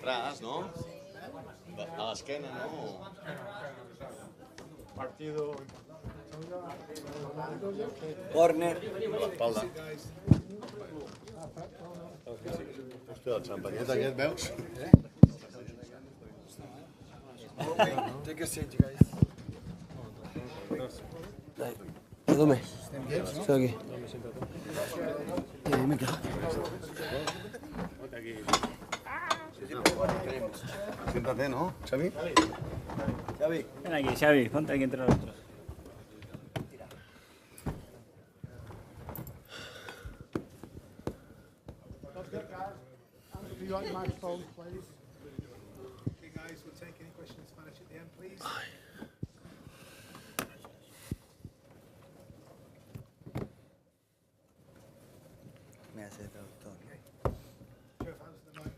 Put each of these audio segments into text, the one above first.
atrás, ¿no? A l'esquena, ¿no? Partido. Corner. A l'espalda. Hòstia, el xampanyet aquest, veus? Take a seat, guys. Dame. Estoy aquí. Mica. Siéntate, ¿no, Xavi? Xavi. Ven aquí, Xavi, ponte aquí entre nosotros. Do you like the microphone, please? Okay, guys, we'll take any questions in Spanish at the end, please. Me hace traductor. Jeff, hands to the mic,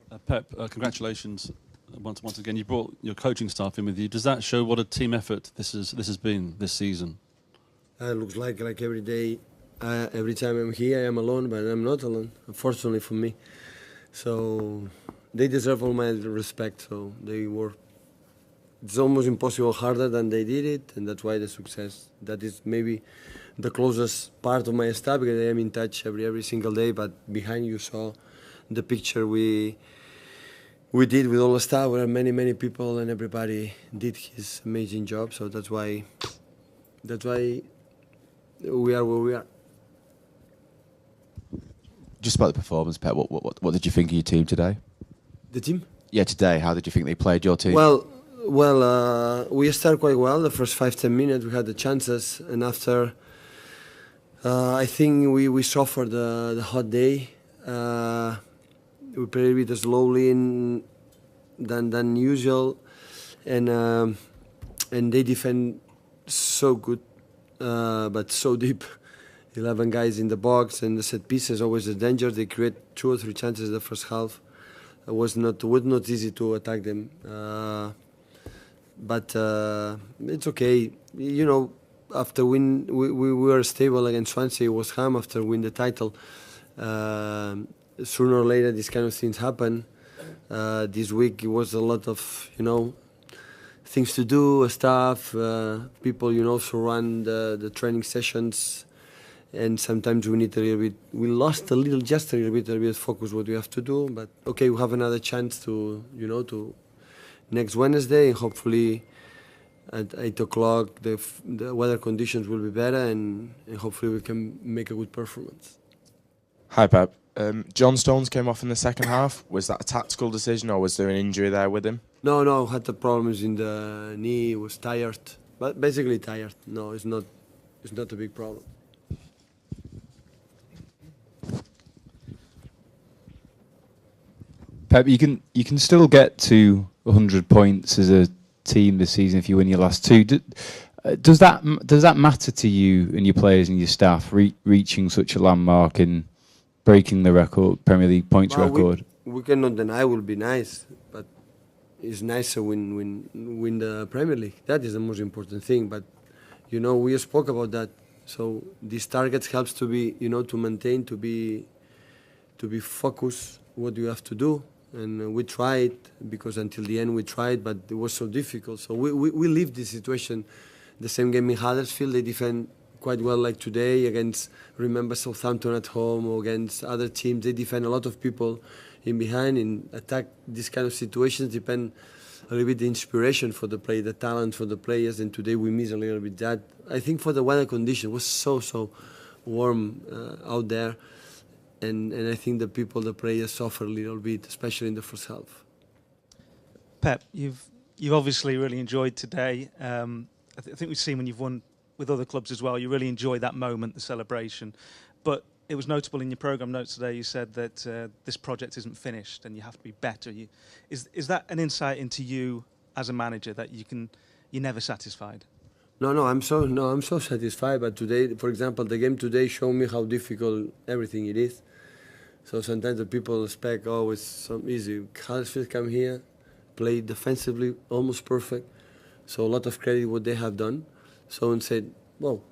please. Pep, congratulations once again. You brought your coaching staff in with you. Does that show what a team effort this has been this season? It looks like every day, every time I'm here, I am alone, but I'm not alone, unfortunately for me. So they deserve all my respect. So they work. It's almost impossible harder than they did it, and that's why the success. That is maybe the closest part of my staff because I am in touch every single day. But behind you saw the picture we did with all the staff, where many people and everybody did his amazing job. So that's why we are where we are. Just about the performance, Pep, what did you think of your team today? The team? Yeah, today. How did you think they played, your team? Well, we started quite well. The first 5-10 minutes we had the chances, and after I think we suffered the hot day. We played a bit slowly than usual, and they defend so good, but so deep. 11 guys in the box, and the set pieces always a danger. They create 2 or 3 chances in the first half. It was not easy to attack them, but it's okay. You know, after we were stable against Swansea, it was Ham after win the title. Sooner or later, these kind of things happen. This week it was a lot of things to do, stuff. People surround the training sessions. And sometimes we need a little bit. We lost just a little bit focus what we have to do. But okay, we have another chance to next Wednesday, and hopefully at 8 o'clock the weather conditions will be better, and hopefully we can make a good performance. Hi, Pep. John Stones came off in the second half. Was that a tactical decision, or was there an injury there with him? No, had the problems in the knee. He was tired, but basically tired. No, it's not a big problem. Pep, you can still get to 100 points as a team this season if you win your last 2. Does that matter to you and your players and your staff reaching such a landmark and breaking the record, Premier League points record? We cannot deny it will be nice, but it's nicer when win the Premier League. That is the most important thing. But we spoke about that. So these targets helps to be to maintain, to be focused what you have to do. And we tried, because until the end we tried, but it was so difficult. So we lived this situation. The same game in Huddersfield, they defend quite well like today against, remember, Southampton at home, or against other teams. They defend a lot of people in behind and attack. These kind of situations depend a little bit the inspiration for the play, the talent for the players, and today we miss a little bit that. I think for the weather condition, it was so warm out there. And I think the players suffer a little bit, especially in the first half. Pep, you've obviously really enjoyed today. I think we've seen when you've won with other clubs as well, you really enjoy that moment, the celebration. But it was notable in your programme notes today, you said that this project isn't finished and you have to be better. Is that an insight into you as a manager, that you're never satisfied? No, I'm so satisfied. But today, for example, the game today showed me how difficult everything it is. So sometimes the people expect, it's so easy. Huddersfield come here, play defensively, almost perfect. So a lot of credit what they have done. So and said, well,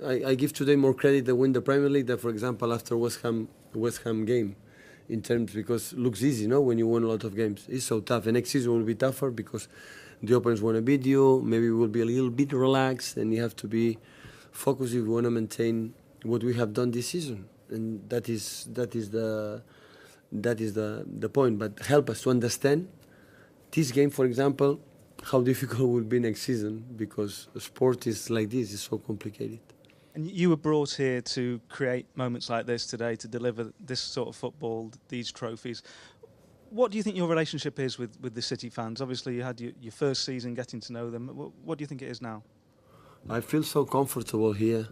I give today more credit to win the Premier League than, for example, after West Ham game, in terms, because it looks easy, no, when you win a lot of games. It's so tough. And next season will be tougher because the opponents want to beat you. Maybe we will be a little bit relaxed, and you have to be focused if you want to maintain what we have done this season. And that is the point. But help us to understand this game, for example, how difficult it will be next season, because sport is like this, it's so complicated. And you were brought here to create moments like this today, to deliver this sort of football, these trophies. What do you think your relationship is with the City fans? Obviously, you had your first season getting to know them. What do you think it is now? I feel so comfortable here.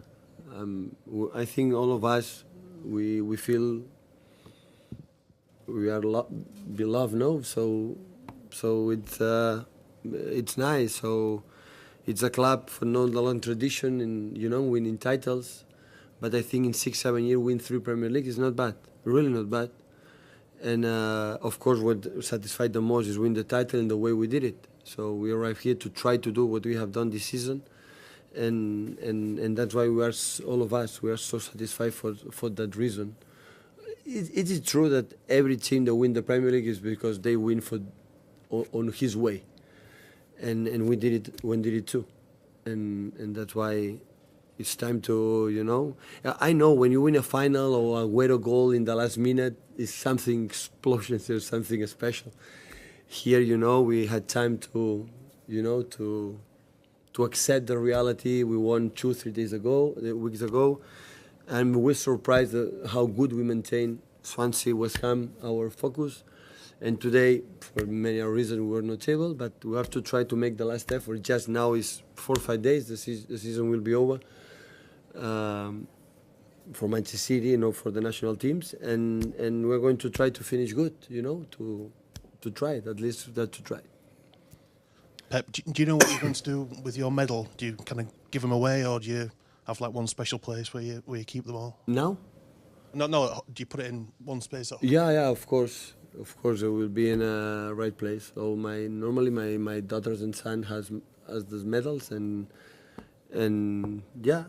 I think all of us, we feel we are beloved, no? So it's nice. So it's a club for no long tradition and, you know, winning titles. But I think in 6-7 years, win 3 Premier League is not bad, really not bad. And of course, what satisfied the most is win the title and the way we did it. So we arrived here to try to do what we have done this season, and that's why we are, all of us, we are so satisfied for that reason. It is true that every team that win the Premier League is because they win on his way, and we did it too, and that's why it's time to, you know. I know when you win a final or a Agüero goal in the last minute, it's something explosion, or something special. Here, you know, we had time to, you know, to accept the reality. We won 2-3 weeks ago, and we're surprised at how good we maintain Swansea, West Ham, our focus. And today, for many reasons, we were not able, but we have to try to make the last effort. Just now is 4 or 5 days, the season will be over. For Manchester City, you know, for the national teams, and we're going to try to finish good, you know, to try it, at least that to try. Pep, do you know what you're going to do with your medal? Do you kind of give them away, or do you have like one special place where you keep them all? Now? No. Do you put it in one space? Yeah, of course, it will be in a right place. So normally my daughters and son has those medals, and yeah,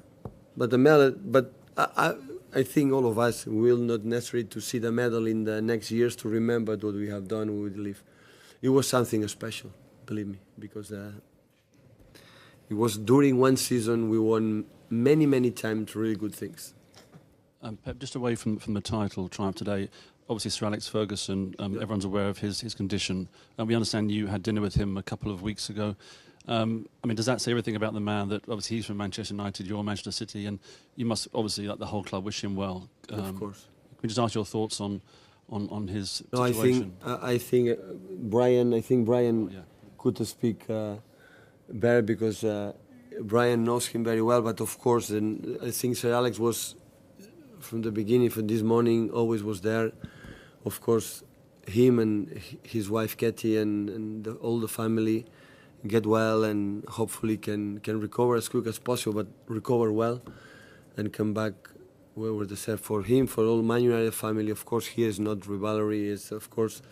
but the medal, but I think all of us will not necessarily to see the medal in the next years to remember what we have done, we would live. It was something special, believe me, because it was during one season we won many times really good things. Pep, just away from the title triumph today, obviously Sir Alex Ferguson, everyone's aware of his condition, and we understand you had dinner with him a couple of weeks ago. I mean, does that say everything about the man, that obviously he's from Manchester United, you're Manchester City, and you must obviously, like the whole club, wish him well? Of course. Can we just ask your thoughts on his No, situation? I think Brian could speak better, because Brian knows him very well. But of course, and I think Sir Alex was from the beginning, from this morning, always was there. Of course, him and his wife Katie and all the family get well, and hopefully can recover as quick as possible, but recover well and come back where we're deserved. For him, for all Man United family, of course, here is not rivalry. It's, of course,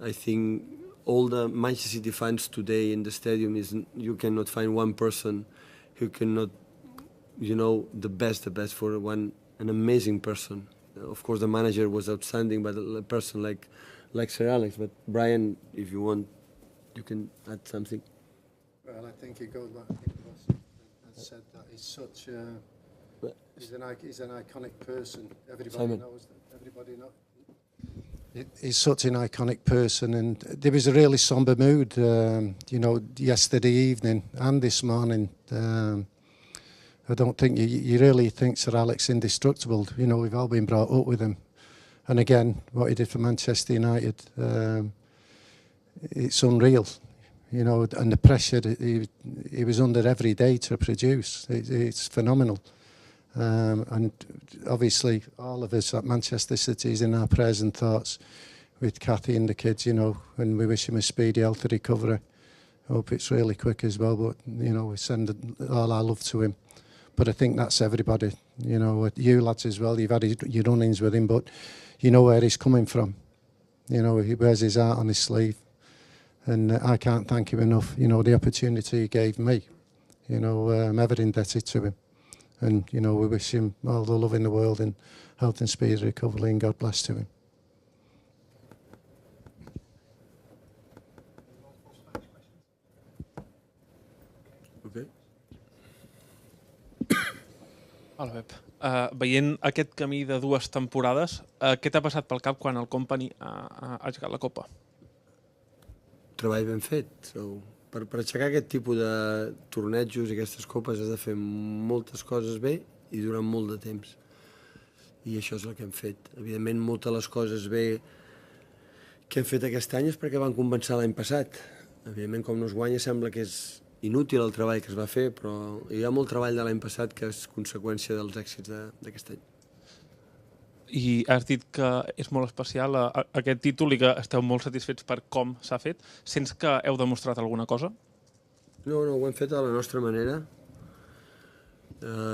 I think all the Manchester City fans today in the stadium, you cannot find one person who cannot, you know, the best for an amazing person. Of course, the manager was outstanding, but a person like Sir Alex. But Brian, if you want, you can add something. Well, I think it goes back. I think Ross has said that he's such. He's an iconic person. Everybody knows that. Everybody knows. He's such an iconic person, and there was a really somber mood, you know, yesterday evening and this morning. I don't think you really think Sir Alex indestructible. You know, we've all been brought up with him, and again, what he did for Manchester United. It's unreal, you know, and the pressure he was under every day to produce. It's phenomenal. And obviously, all of us at Manchester City is in our prayers and thoughts with Kathy and the kids, you know, and we wish him a speedy, healthy recovery. Hope it's really quick as well, but, you know, we send all our love to him. But I think that's everybody, you know, you lads as well. You've had your run-ins with him, but you know where he's coming from. You know, he wears his heart on his sleeve. And I can't thank him enough, you know, the opportunity he gave me. You know, I'm ever indebted to him. And, you know, we wish him all the love in the world and health and speed recovery, and God bless to him. Okay. Hola, Pep. Veient aquest camí de 2 temporades, què t'ha passat pel cap quan el Company ha aixecat la Copa? Treball ben fet. Per aixecar aquest tipus de tornejos i aquestes copes has de fer moltes coses bé i durant molt de temps. I això és el que hem fet. Evidentment, moltes de les coses bé que hem fet aquest any és perquè van compensar l'any passat. Evidentment, com no es guanya, sembla que és inútil el treball que es va fer, però hi ha molt treball de l'any passat que és conseqüència dels èxits d'aquest any. I has dit que és molt especial aquest títol i que esteu molt satisfets per com s'ha fet. Sents que heu demostrat alguna cosa? No, ho hem fet a la nostra manera.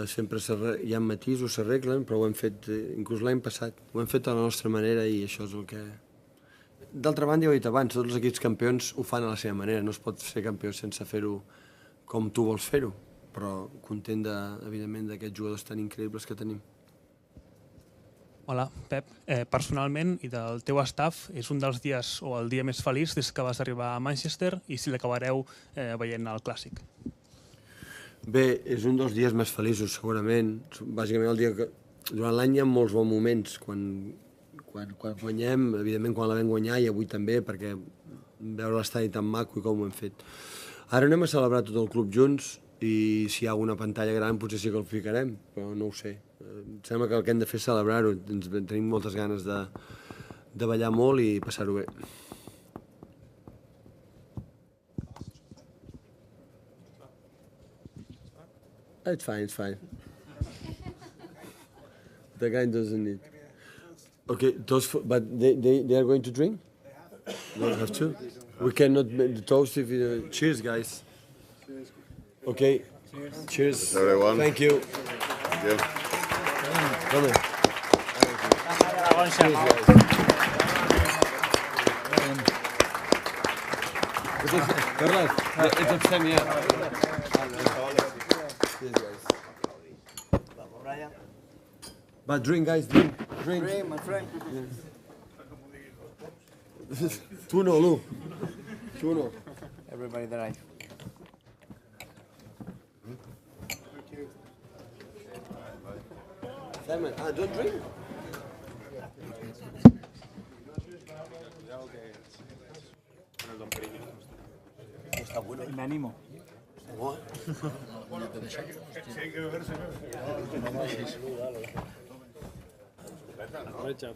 Sempre hi ha matisos, s'arreglen, però ho hem fet, inclús l'any passat, ho hem fet a la nostra manera i això és el que... D'altra banda, ja ho he dit abans, tots els equips campions ho fan a la seva manera, no es pot ser campió sense fer-ho com tu vols fer-ho, però content, evidentment, d'aquests jugadors tan increïbles que tenim. Hola, Pep. Personalment i del teu staff, és un dels dies o el dia més feliç des que vas arribar a Manchester i si l'acabareu veient al Clàssic. Bé, és un dels dies més feliços, segurament. Bàsicament el dia que... Durant l'any hi ha molts bons moments, quan guanyem, evidentment quan la vam guanyar i avui també, perquè veure l'estadi tan maco i com ho hem fet. Ara anem a celebrar tot el club junts i si hi ha alguna pantalla gran potser sí que el ficarem, però no ho sé. Em sembla que el que hem de fer és celebrar-ho. Tenim moltes ganes de ballar molt i passar-ho bé. It's fine. The guy doesn't need. Okay, but they are going to drink? They have to? We cannot make the toast if you... Cheers, guys. Okay. Cheers. Everyone. Thank you. Thank you. Come on. Cheers, guys. Carles, it's upset, yeah. Cheers, guys. But drink, guys, drink. Drink, my friend. Tu no, Lu. Tu no. Everybody drive. Simon, don't drink. Está bueno. Me animo. What? Aprovecha.